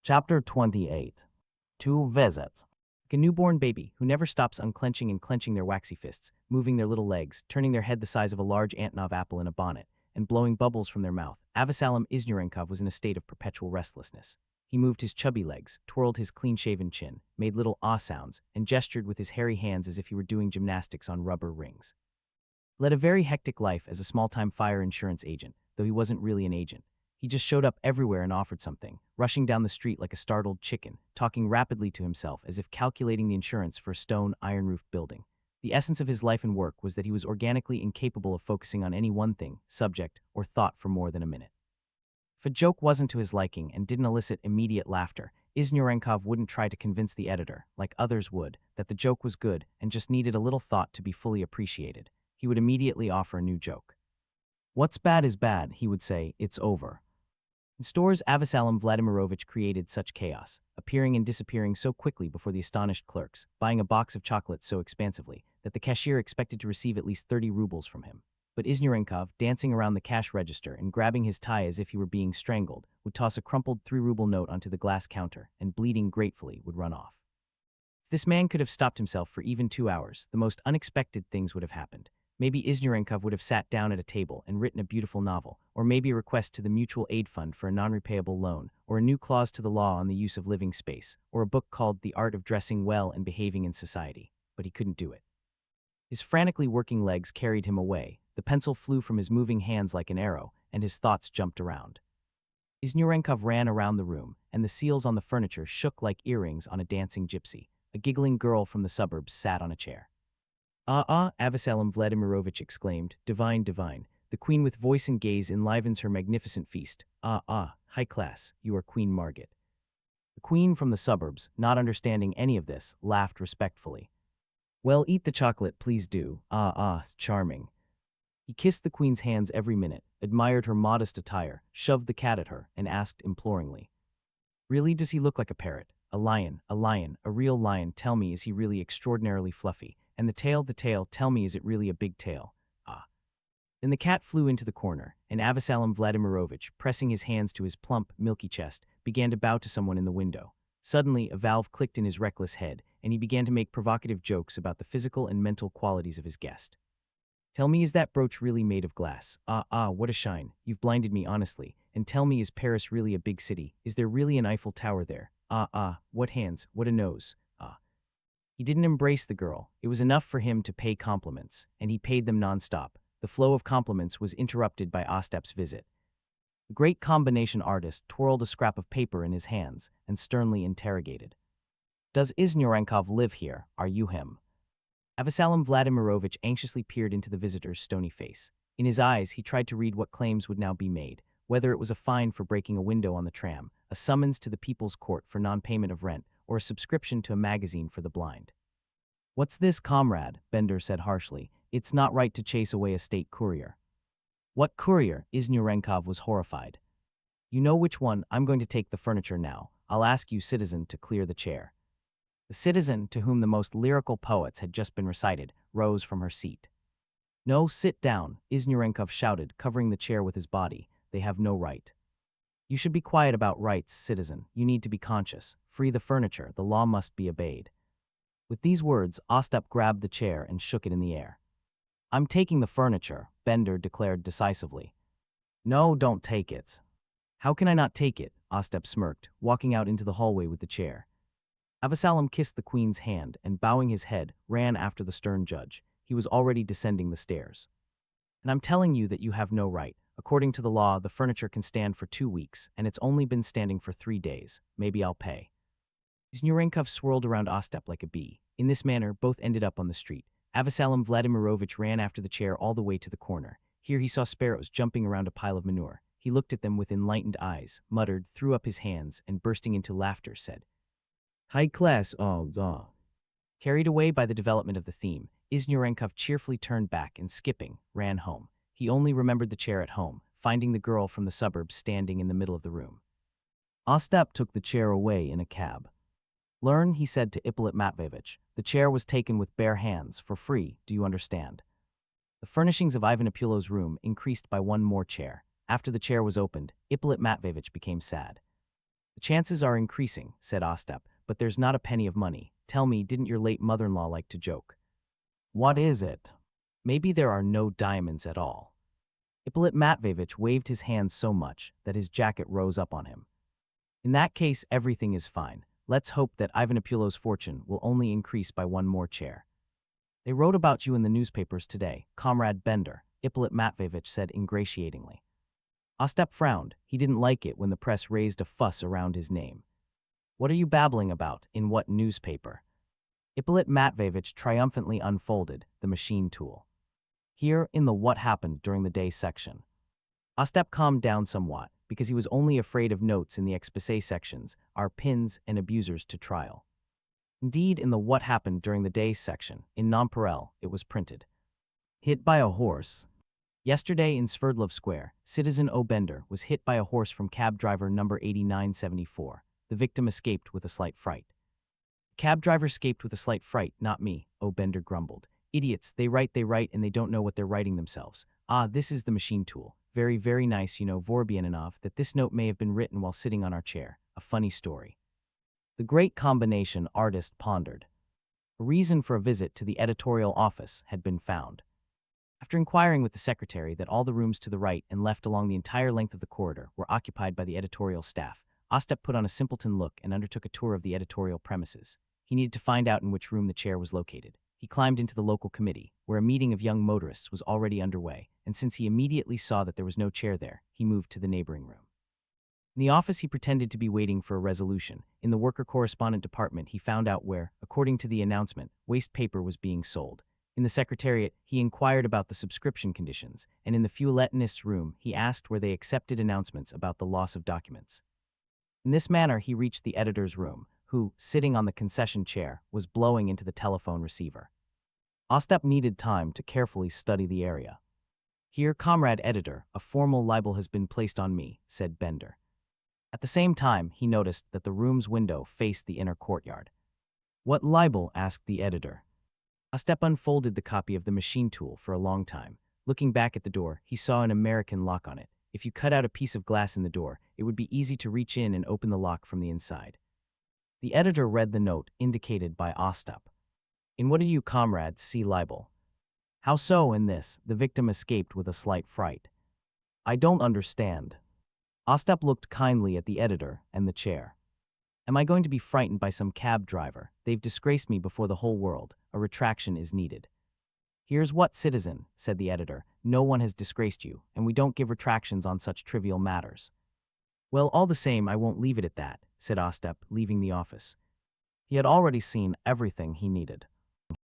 Chapter 28. Two Visits. Like a newborn baby who never stops unclenching and clenching their waxy fists, moving their little legs, turning their head the size of a large Antonov apple in a bonnet, and blowing bubbles from their mouth, Avvasalam Izhnurenkov was in a state of perpetual restlessness. He moved his chubby legs, twirled his clean-shaven chin, made little ah sounds, and gestured with his hairy hands as if he were doing gymnastics on rubber rings. He led a very hectic life as a small-time fire insurance agent, though he wasn't really an agent. He just showed up everywhere and offered something, rushing down the street like a startled chicken, talking rapidly to himself as if calculating the insurance for a stone, iron-roofed building. The essence of his life and work was that he was organically incapable of focusing on any one thing, subject, or thought for more than a minute. If a joke wasn't to his liking and didn't elicit immediate laughter, Izhnurenkov wouldn't try to convince the editor, like others would, that the joke was good and just needed a little thought to be fully appreciated. He would immediately offer a new joke. "What's bad is bad," he would say, "it's over." In stores, Avvasalam Vladimirovich created such chaos, appearing and disappearing so quickly before the astonished clerks, buying a box of chocolates so expansively that the cashier expected to receive at least 30 rubles from him. But Izhnurenkov, dancing around the cash register and grabbing his tie as if he were being strangled, would toss a crumpled 3-ruble note onto the glass counter and, bleeding gratefully, would run off. If this man could have stopped himself for even 2 hours, the most unexpected things would have happened. Maybe Izhnurenkov would have sat down at a table and written a beautiful novel, or maybe a request to the Mutual Aid Fund for a non-repayable loan, or a new clause to the law on the use of living space, or a book called The Art of Dressing Well and Behaving in Society. But he couldn't do it. His frantically working legs carried him away, the pencil flew from his moving hands like an arrow, and his thoughts jumped around. Izhnurenkov ran around the room, and the seals on the furniture shook like earrings on a dancing gypsy. A giggling girl from the suburbs sat on a chair. Avvasalam Vladimirovich exclaimed, "Divine, divine. The queen with voice and gaze enlivens her magnificent feast. High class, you are Queen Margit." The queen from the suburbs, not understanding any of this, laughed respectfully. "Well, eat the chocolate, please do. Charming." He kissed the queen's hands every minute, admired her modest attire, shoved the cat at her, and asked imploringly, "Really, does he look like a parrot? A lion, a real lion, tell me, is he really extraordinarily fluffy? And the tail, tell me, is it really a big tail? Ah." Then the cat flew into the corner, and Avvasalam Vladimirovich, pressing his hands to his plump, milky chest, began to bow to someone in the window. Suddenly, a valve clicked in his reckless head, and he began to make provocative jokes about the physical and mental qualities of his guest. "Tell me, is that brooch really made of glass? What a shine. You've blinded me, honestly. And tell me, is Paris really a big city? Is there really an Eiffel Tower there? What hands, what a nose. He didn't embrace the girl. It was enough for him to pay compliments, and he paid them nonstop. The flow of compliments was interrupted by Ostap's visit. The great combination artist twirled a scrap of paper in his hands and sternly interrogated. "Does Izhnurenkov live here? Are you him?" Avvasalam Vladimirovich anxiously peered into the visitor's stony face. In his eyes, he tried to read what claims would now be made, whether it was a fine for breaking a window on the tram, a summons to the People's Court for non-payment of rent, or a subscription to a magazine for the blind. "What's this, comrade?" Bender said harshly. "It's not right to chase away a state courier." "What courier?" Izhnurenkov was horrified. "You know which one. I'm going to take the furniture now. I'll ask you, citizen, to clear the chair." The citizen, to whom the most lyrical poets had just been recited, rose from her seat. "No, sit down," Izhnurenkov shouted, covering the chair with his body. "They have no right." "You should be quiet about rights, citizen. You need to be conscious. Free the furniture. The law must be obeyed." With these words, Ostap grabbed the chair and shook it in the air. "I'm taking the furniture," Bender declared decisively. "No, don't take it." "How can I not take it?" Ostap smirked, walking out into the hallway with the chair. Avvasalam kissed the queen's hand and, bowing his head, ran after the stern judge. He was already descending the stairs. "And I'm telling you that you have no right. According to the law, the furniture can stand for 2 weeks, and it's only been standing for 3 days. Maybe I'll pay." Izhnurenkov swirled around Ostap like a bee. In this manner, both ended up on the street. Avvasalam Vladimirovich ran after the chair all the way to the corner. Here he saw sparrows jumping around a pile of manure. He looked at them with enlightened eyes, muttered, threw up his hands, and bursting into laughter, said, "High class, Carried away by the development of the theme, Izhnurenkov cheerfully turned back and, skipping, ran home. He only remembered the chair at home, finding the girl from the suburbs standing in the middle of the room. Ostap took the chair away in a cab. "Learn," he said to Ippolit Matveyevich. "The chair was taken with bare hands, for free, do you understand?" The furnishings of Ivan Apulow's room increased by one more chair. After the chair was opened, Ippolit Matveyevich became sad. The chances are increasing, said Ostap, but there's not a penny of money. Tell me, didn't your late mother-in-law like to joke? What is it? Maybe there are no diamonds at all. Ippolit Matveyevich waved his hands so much that his jacket rose up on him. In that case, everything is fine. Let's hope that Ivan Apulow's fortune will only increase by one more chair. They wrote about you in the newspapers today, Comrade Bender, Ippolit Matveyevich said ingratiatingly. Ostap frowned. He didn't like it when the press raised a fuss around his name. What are you babbling about? In what newspaper? Ippolit Matveyevich triumphantly unfolded the machine tool. Here in the What Happened During the Day section. Ostap calmed down somewhat because he was only afraid of notes in the exposé sections, our pins and abusers to trial. Indeed, in the What Happened During the Day section, in Nonpareil, it was printed. Hit by a horse. Yesterday in Sverdlov Square, citizen O. Bender was hit by a horse from cab driver number 8974. The victim escaped with a slight fright. Cab driver escaped with a slight fright, not me, O. Bender grumbled. Idiots, they write, and they don't know what they're writing themselves. Ah, this is the machine tool. Very, very nice, Vorobyaninov, that this note may have been written while sitting on our chair. A funny story. The great combination artist pondered. A reason for a visit to the editorial office had been found. After inquiring with the secretary that all the rooms to the right and left along the entire length of the corridor were occupied by the editorial staff, Ostap put on a simpleton look and undertook a tour of the editorial premises. He needed to find out in which room the chair was located. He climbed into the local committee, where a meeting of young motorists was already underway, and since he immediately saw that there was no chair there, he moved to the neighboring room. In the office, he pretended to be waiting for a resolution. In the worker correspondent department, he found out where, according to the announcement, waste paper was being sold. In the secretariat, he inquired about the subscription conditions, and in the feuilletonist's room, he asked where they accepted announcements about the loss of documents. In this manner, he reached the editor's room, who, sitting on the concession chair, was blowing into the telephone receiver. Ostap needed time to carefully study the area. Here, comrade editor, a formal libel has been placed on me, said Bender. At the same time, he noticed that the room's window faced the inner courtyard. What libel? Asked the editor. Ostap unfolded the copy of the machine tool for a long time. Looking back at the door, he saw an American lock on it. If you cut out a piece of glass in the door, it would be easy to reach in and open the lock from the inside. The editor read the note indicated by Ostap. In what do you, comrades, see libel? How so? In this, the victim escaped with a slight fright. I don't understand. Ostap looked kindly at the editor and the chair. Am I going to be frightened by some cab driver? They've disgraced me before the whole world. A retraction is needed. Here's what, citizen, said the editor. No one has disgraced you, and we don't give retractions on such trivial matters. Well, all the same, I won't leave it at that, said Ostap, leaving the office. He had already seen everything he needed.